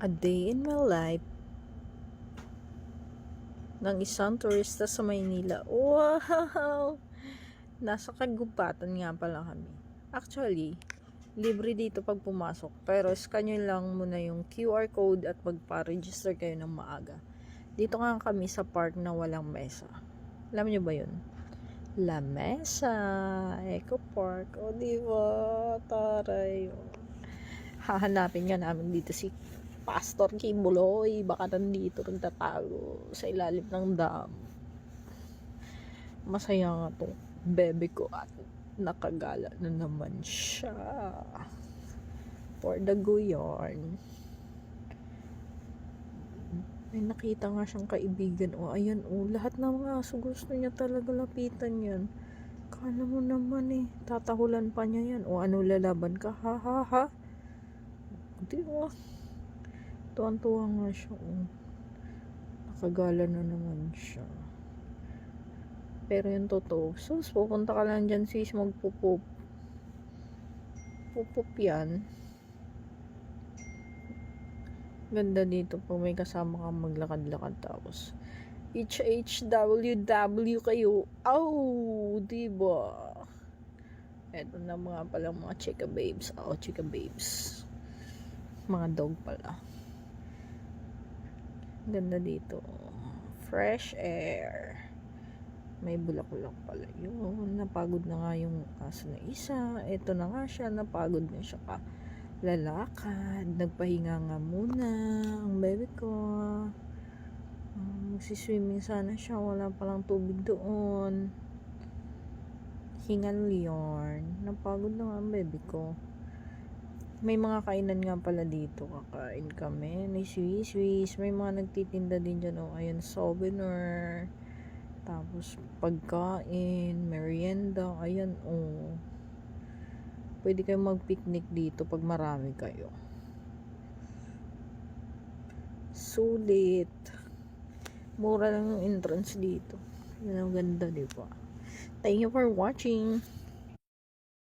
A day in my life ng isang turista sa Maynila. Wow! Nasa kagubatan nga pala kami. Actually, libre dito pag pumasok. Pero scan nyo lang muna yung QR code at magpa-register kayo ng maaga. Dito nga kami sa park na walang mesa. Alam nyo ba yun? La Mesa, Eco Park. O diba? Taray. Hahanapin nga namin dito si Pastor Kibuloy. Baka nandito nagtatago sa ilalim ng dam. Masaya nga tong bebe ko at nakagala na naman siya. For the go yarn. May nakita nga siyang kaibigan. O ayan o, lahat ng mga aso gusto niya talaga lapitan yan. Kala mo naman tatahulan pa niya yan. O ano, lalaban ka? Ha ha ha. Diba? Tuwan-tuwa nga siya. Nakagala na naman siya. Pero yung totoo, sus, pupunta ka lang dyan sis, magpupup. Pupup yan. Ganda dito pag may kasama kang maglakad-lakad tapos HHWW kayo. Oh, diba? Eto na mga palang mga chika babes. Oh, chika babes. Mga dog pala. Ganda dito. Fresh air. May bulak-bulak pala yun. Napagod na nga yung aso na isa. Ito na nga siya. Napagod na siya pa. Lalakad. Nagpahinga nga muna. Ang bebe ko. Magsiswimming sana siya. Wala palang tubig doon. Hingal yarn. Napagod na nga ang bebe ko. May mga kainan nga pala dito. Kakain kami. May Swiss. May mga nagtitinda din dyan. O, ayan, souvenir. Tapos, pagkain, merienda. Ayan, o. Pwede kayo mag-picnic dito pag marami kayo. Sulit. Mura lang yung entrance dito. Yan ang ganda, diba? Thank you for watching.